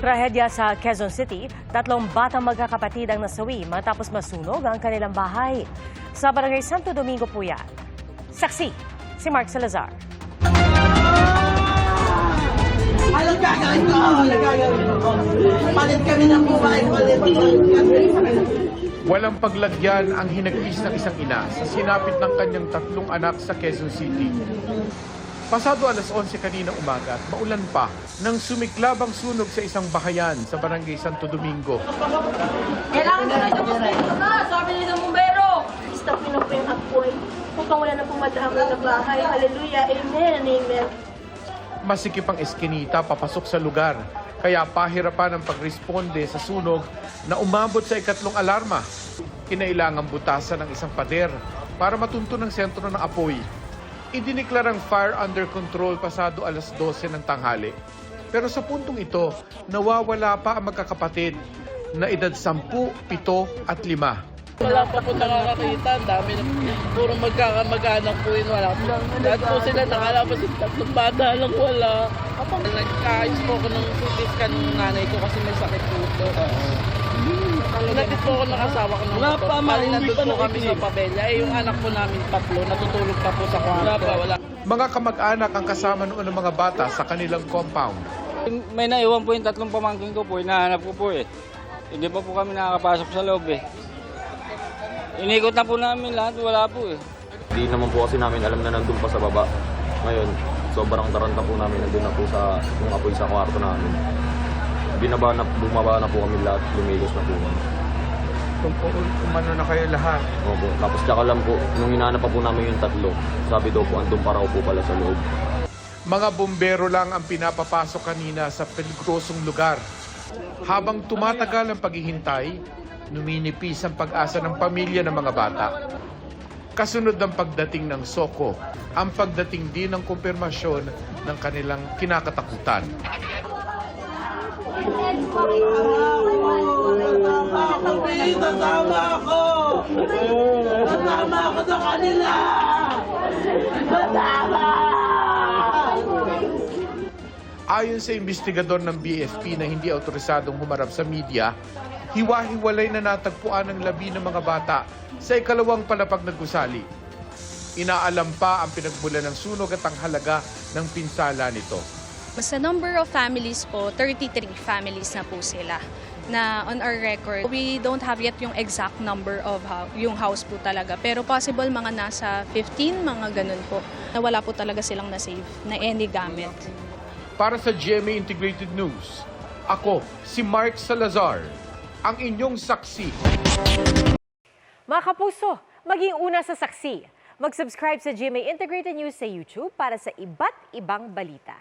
Trahedya sa Quezon City, 3 batang magkakapatid ang nasawi matapos masunog ang kanilang bahay. Sa Barangay Santo Domingo po yan. Saksi, si Mark Salazar. Alam gagawin ko! Palit kami ng buhay, palit. Walang paglagyan ang hinagpis ng isang ina sa sinapit ng kanyang 3 anak sa Quezon City. Pasado alas 11 kanina umaga at maulan pa nang sumiklab ang sunog sa isang bahayan sa Barangay Santo Domingo. Kailangan nyo ito sabi nyo ng bumbero! Stop nyo na po yung apoy. Upang wala na po madahamon na bahay. Hallelujah. Amen and amen. Masikip ang eskinita papasok sa lugar, kaya pahirapan ang pagresponde sa sunog na umabot sa 2nd alarma. Kinailangang butasan ng isang pader para matunto ng sentro ng apoy. Idineklarang fire under control pasado alas 12 ng tanghali. Pero sa puntong ito, nawawala pa ang magkakapatid na edad 10, 7 at 5. Wala pa po nakakakita, ang dami na puro magkakamag-anak po yun, wala po. Lahat po sila nakalabas, 3 bata lang wala. Nagkaayos po ako ng CT scan ng nanay ko kasi may sakit po ito. Natit po ako nakasawa ko ng motor. Bali nandun po kami sa pabella. Yung anak po namin 3, natutulog pa po sa kwarto. Mga kamag-anak ang kasama noon ng mga bata sa kanilang compound. May naiwan po yung 3 pamangkin ko po, hinahanap ko po eh. Hindi pa po kami nakakapasok sa loob eh. Inikot na po namin lahat, wala po eh. Hindi naman po kasi namin alam na nandun pa sa baba. Ngayon, sobrang taranta po namin, nandun na po sa yung apoy sa kwarto namin. Bumaba na po kami lahat, lumigos na po kami. Umano na kayo lahat. Opo. Tapos tsaka lang po, nung hinahanap pa po namin yung 3, sabi daw po andun para po pala sa loob. Mga bumbero lang ang pinapapasok kanina sa peligrosong lugar. Habang tumatagal ang paghihintay, numinipis ang pag-asa ng pamilya ng mga bata. Kasunod ng pagdating ng Soko, ang pagdating din ng kumpirmasyon ng kanilang kinakatakutan. Tatama ako! Tatama ako sa kanila! Tatama! Ayon sa investigador ng BFP na hindi autorisadong humarap sa media, hiwa-hiwalay na natagpuan ang labi ng mga bata sa 2nd palapag ng gusali. Inaalam pa ang pinagmulan ng sunog at ang halaga ng pinsala nito. Sa number of families po, 33 families na po sila na on our record. We don't have yet yung exact number of yung house po talaga. Pero possible mga nasa 15, mga ganun po. Na wala po talaga silang na-save na any gamit. Para sa GMA Integrated News, ako si Mark Salazar, ang inyong saksi. Mga kapuso, maging una sa saksi. Mag-subscribe sa GMA Integrated News sa YouTube para sa iba't ibang balita.